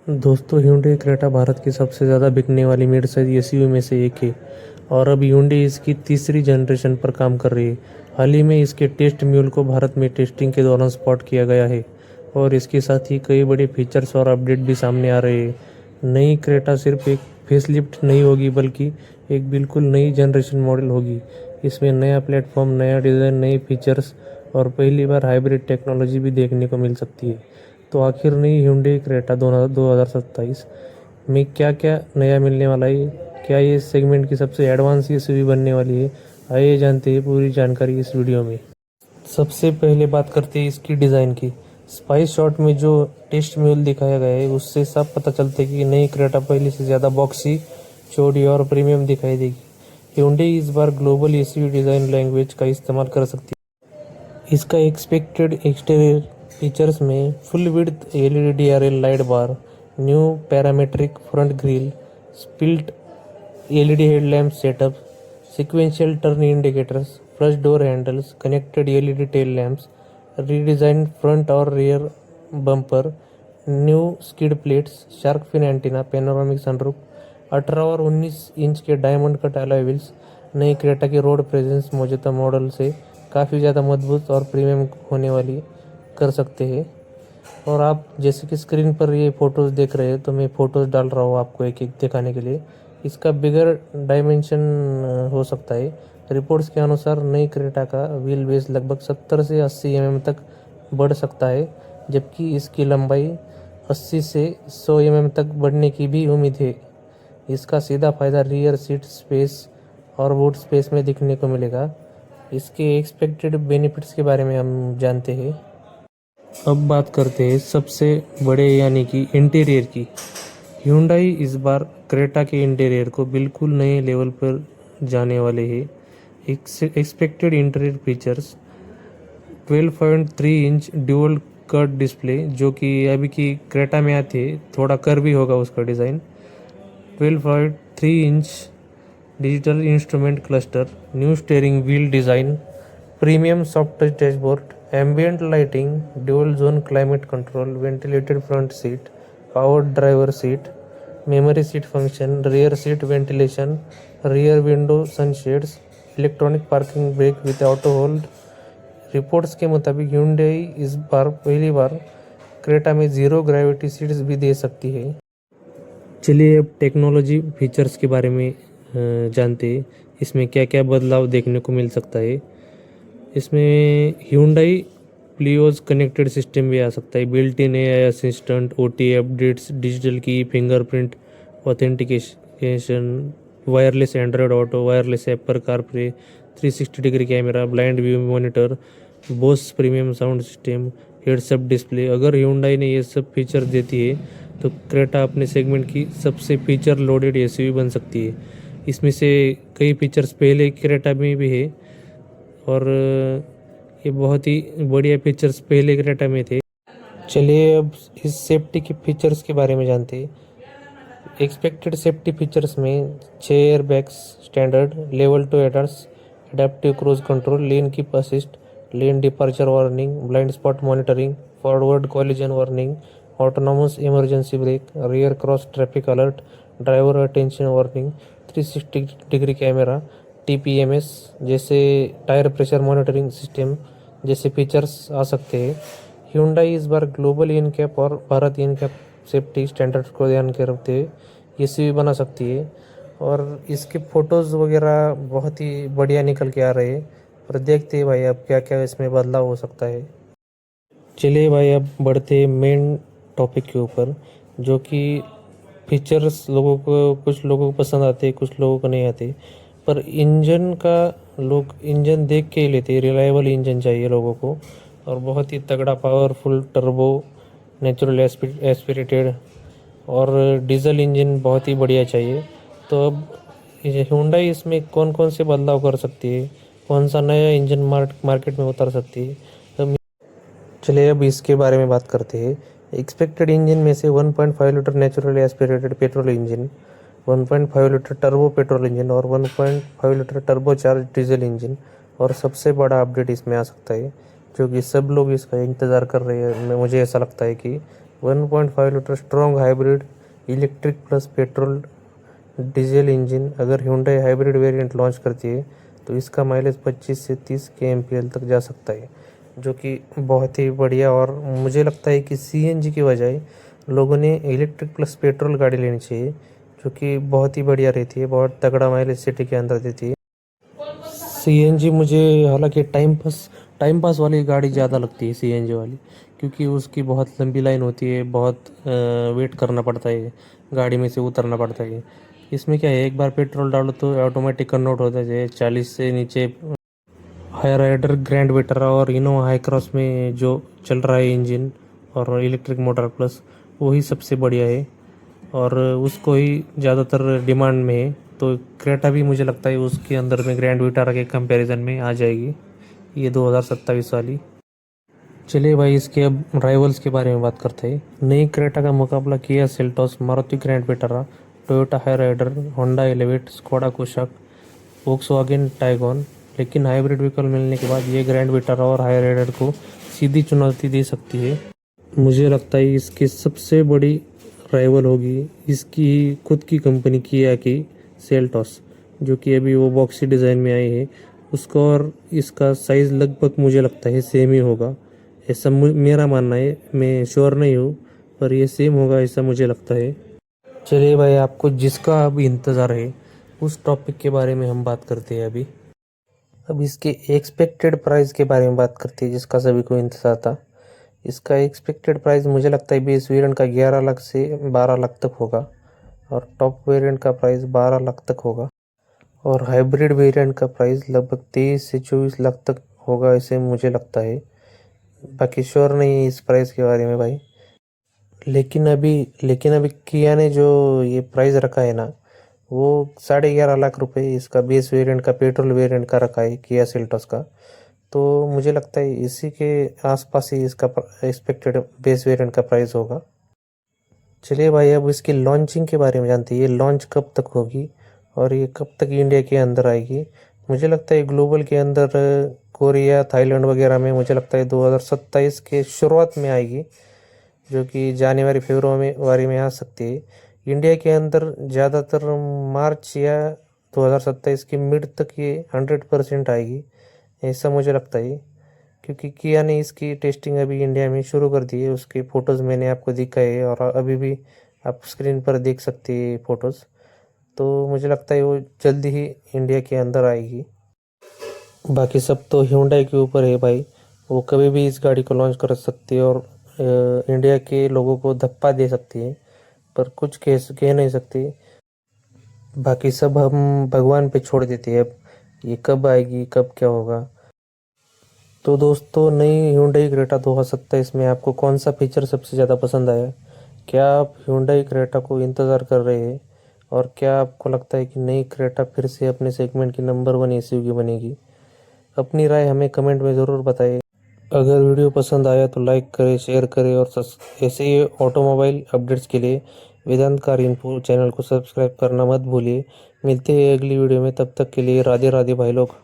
दोस्तों, Hyundai Creta Bharat की सबसे ज़्यादा बिकने वाली मिड साइज एसयूवी में से एक है और अब Hyundai इसकी तीसरी जनरेशन पर काम कर रही है। हाल ही में इसके टेस्ट म्यूल को भारत में टेस्टिंग के दौरान स्पॉट किया गया है और इसके साथ ही कई बड़े फीचर्स और अपडेट भी सामने आ रहे हैं। नई क्रेटा सिर्फ एक फेसलिफ्ट नहीं होगी बल्कि एक बिल्कुल नई जनरेशन मॉडल होगी। इसमें नया प्लेटफॉर्म, नया डिज़ाइन, नए फीचर्स और पहली बार हाइब्रिड टेक्नोलॉजी भी देखने को मिल सकती है। तो आखिर नई Hyundai क्रेटा 2027 में क्या क्या नया मिलने वाला है? क्या ये इस सेगमेंट की सबसे एडवांस एसयूवी बनने वाली है? आइए जानते हैं पूरी जानकारी इस वीडियो में। सबसे पहले बात करते हैं इसकी डिज़ाइन की। स्पाइस शॉट में जो टेस्ट म्यूल दिखाया गया है उससे साफ पता चलता है कि नई क्रेटा पहले से ज़्यादा बॉक्सी, चौड़ी और प्रीमियम दिखाई देगी। Hyundai इस बार ग्लोबल एसयूवी डिज़ाइन लैंग्वेज का इस्तेमाल कर सकती है। इसका एक्सपेक्टेड एक्सटीरियर फीचर्स में full width LED DRL light bar, new parametric front grille, split LED headlamp setup, sequential turn indicators, flush door handles, connected LED tail lamps, redesigned front और rear bumper, new skid plates, shark fin antenna, panoramic sunroof, 18 और 19 inch के diamond cut alloy wheels. नई Creta की road presence मौजूदा model से काफ़ी ज़्यादा मजबूत और प्रीमियम होने वाली कर सकते हैं। और आप जैसे कि स्क्रीन पर ये फ़ोटोज़ देख रहे हैं तो मैं फ़ोटोज़ डाल रहा हूँ आपको एक एक दिखाने के लिए। इसका बिगर डायमेंशन हो सकता है। रिपोर्ट्स के अनुसार नई क्रेटा का व्हील बेस लगभग 70 से 80 तक बढ़ सकता है, जबकि इसकी लंबाई 80 से 100 तक बढ़ने की भी उम्मीद है। इसका सीधा फायदा रियर सीट स्पेस और बूट स्पेस में दिखने को मिलेगा। इसके एक्सपेक्टेड बेनिफिट्स के बारे में हम जानते हैं। अब बात करते हैं सबसे बड़े यानी कि इंटीरियर की। Hyundai इस बार क्रेटा के इंटीरियर को बिल्कुल नए लेवल पर जाने वाले हैं। Expected interior features: 12.3 inch dual curve display, जो कि अभी की क्रेटा में आती है, थोड़ा कर्वी होगा उसका design. 12.3 inch digital instrument cluster, new steering wheel design, premium soft touch dashboard, ambient lighting, dual zone climate control, ventilated front seat, powered driver seat, memory seat function, rear seat ventilation, rear window sunshades, electronic parking brake with auto hold. Reports के मुताबिक Hyundai इस बार पहली बार Creta में zero gravity seats भी दे सकती है। चलिए अब टेक्नोलॉजी फीचर्स के बारे में जानते हैं। इसमें क्या क्या बदलाव देखने को मिल सकता है। इसमें Hyundai प्लियोज कनेक्टेड सिस्टम भी आ सकता है। Built in AI assistant, OT updates, digital key, fingerprint authentication, wireless Android Auto, wireless Apple CarPlay, 360 degree camera, blind view monitor, Bose premium sound system, heads up display. अगर Hyundai ने ये सब feature देती है तो क्रेटा अपने segment की सबसे फीचर लोडेड एसयूवी बन सकती है। इसमें से कई फीचर्स पहले क्रेटा में भी है और ये बहुत ही बढ़िया फीचर्स पहले क्रेटा में थे। चलिए अब इस सेफ्टी के फीचर्स के बारे में जानते हैं। एक्सपेक्टेड सेफ्टी फीचर्स में 6 air bags standard, level 2 aiders, adaptive cruise control, lane keep assist, lane departure warning, blind spot monitoring, forward collision warning, autonomous emergency brake, rear cross traffic alert, driver attention warning, 360 degree camera, TPMS जैसे tyre pressure monitoring system जैसे features आ सकते हैं। Hyundai इस बार global NCAP और Bharat NCAP safety standards को ध्यान के रखते हुए ये सीवी बना सकती है और इसके फ़ोटोज़ वगैरह बहुत ही बढ़िया निकल के आ रहे हैं। और देखते हैं भाई अब क्या क्या इसमें बदलाव हो सकता है। चलिए भाई अब बढ़ते हैं मेन टॉपिक के ऊपर, जो कि फीचर्स लोगों को, कुछ लोगों को पसंद आते हैं, कुछ लोगों को नहीं आते। पर इंजन का लोग इंजन देख के ही लेते हैं। रिलायबल इंजन चाहिए लोगों को और बहुत ही तगड़ा पावरफुल टर्बो, नेचुरल एस्पिरेटेड और डीजल इंजन बहुत ही बढ़िया चाहिए। तो अब Hyundai इसमें कौन कौन से बदलाव कर सकती है, कौन सा नया इंजन मार्केट में उतर सकती है, तो चलिए अब इसके बारे में बात करते हैं। एक्सपेक्टेड इंजन में से 1.5 litre natural aspirated petrol engine, 1.5 litre turbo petrol engine और 1.5 litre turbo charge diesel engine. और सबसे बड़ा अपडेट इसमें आ सकता है, जो कि सब लोग इसका इंतज़ार कर रहे हैं, मुझे ऐसा लगता है कि 1.5 litre strong hybrid electric plus petrol diesel engine. अगर Hyundai हाइब्रिड वेरिएंट लॉन्च करती है तो इसका माइलेज 25 से 30 kmpl तक जा सकता है, जो कि बहुत ही बढ़िया। और मुझे लगता है कि CNG की बजाय लोगों ने इलेक्ट्रिक प्लस पेट्रोल गाड़ी लेनी चाहिए, जो कि बहुत ही बढ़िया रहती है, बहुत तगड़ा माइलेज सिटी के अंदर देती है। CNG मुझे हालांकि टाइम पास वाली गाड़ी ज़्यादा लगती है CNG वाली, क्योंकि उसकी बहुत लंबी लाइन होती है, बहुत वेट करना पड़ता है, गाड़ी में से उतरना पड़ता है। इसमें क्या है, एक बार पेट्रोल डालो तो ऑटोमेटिक कन्वर्ट होता है 40 से नीचे। हाई राइडर, ग्रैंड वेटरा और इनोवा हाई क्रॉस में जो चल रहा है इंजन और इलेक्ट्रिक मोटर प्लस, वही सबसे बढ़िया है और उसको ही ज़्यादातर डिमांड में है। तो क्रेटा भी मुझे लगता है उसके अंदर में ग्रैंड विटारा के कंपैरिजन में आ जाएगी, ये 2027 वाली। चलिए भाई, इसके अब राइवल्स के बारे में बात करते हैं। नई क्रेटा का मुकाबला किया Seltos, Maruti Grand Vitara, Toyota Hyryder, Honda Elevate, Skoda Kushaq, Volkswagen Taigun. लेकिन हाइब्रिड व्हीकल मिलने के बाद ये ग्रैंड विटारा और हाई राइडर को सीधी चुनौती दे सकती है। मुझे लगता है इसकी सबसे बड़ी राइवल होगी इसकी खुद की कंपनी किया की सेल्टोस, जो कि अभी वो बॉक्सी डिज़ाइन में आई है। उसका और इसका साइज़ लगभग मुझे लगता है सेम ही होगा, ऐसा मेरा मानना है। मैं श्योर नहीं हूँ, पर ये सेम होगा ऐसा मुझे लगता है। चलिए भाई, आपको जिसका अभी इंतज़ार है उस टॉपिक के बारे में हम बात करते हैं अभी। अब इसके एक्सपेक्टेड प्राइस के बारे में बात करते हैं, जिसका सभी को इंतज़ार था। इसका एक्सपेक्टेड प्राइस मुझे लगता है बेस वेरिएंट का 11 लाख से 12 लाख तक होगा और टॉप वेरिएंट का प्राइस 12 लाख तक होगा और हाइब्रिड वेरिएंट का प्राइस लगभग 23 से 24 लाख तक होगा, ऐसे मुझे लगता है। बाकी श्योर नहीं है इस प्राइस के बारे में भाई। लेकिन अभी किया ने जो ये प्राइस रखा है ना, वो 11.5 लाख रुपए इसका बेस वेरिएंट का पेट्रोल वेरिएंट का रखा है किया सेल्टोस का। तो मुझे लगता है इसी के आसपास ही इसका एक्सपेक्टेड बेस वेरिएंट का प्राइस होगा। चलिए भाई, अब इसकी लॉन्चिंग के बारे में जानते हैं। ये लॉन्च कब तक होगी और ये कब तक इंडिया के अंदर आएगी। मुझे लगता है ग्लोबल के अंदर कोरिया, थाईलैंड वगैरह में मुझे लगता है 2027 के शुरुआत में आएगी, जो कि जनवरी फरवरी में आ सकती है। इंडिया के अंदर ज़्यादातर मार्च या 2027 की मिड तक ये 100% आएगी, ऐसा मुझे लगता है। क्योंकि किया ने इसकी टेस्टिंग अभी इंडिया में शुरू कर दी है, उसके फ़ोटोज़ मैंने आपको दिखाए और अभी भी आप स्क्रीन पर देख सकते हैं फ़ोटोज़। तो मुझे लगता है वो जल्दी ही इंडिया के अंदर आएगी। बाकी सब तो Hyundai के ऊपर है भाई, वो कभी भी इस गाड़ी को लॉन्च कर सकती है और इंडिया के लोगों को धप्पा दे सकती है, पर कुछ कह नहीं सकती। बाकी सब हम भगवान पे छोड़ देते हैं, अब ये कब आएगी कब क्या होगा। तो दोस्तों, नई Hyundai क्रेटा 2027 में आपको कौन सा फीचर सबसे ज़्यादा पसंद आया? क्या आप Hyundai क्रेटा को इंतज़ार कर रहे हैं और क्या आपको लगता है कि नई क्रेटा फिर से अपने सेगमेंट की नंबर 1 SUV बनेगी? अपनी राय हमें कमेंट में ज़रूर बताइए। अगर वीडियो पसंद आया तो लाइक करें, शेयर करें और ऐसे ही ऑटोमोबाइल अपडेट्स के लिए वेदांत कार इन्फो चैनल को सब्सक्राइब करना मत भूलिए। मिलते हैं अगली वीडियो में, तब तक के लिए राधे राधे भाई लोग।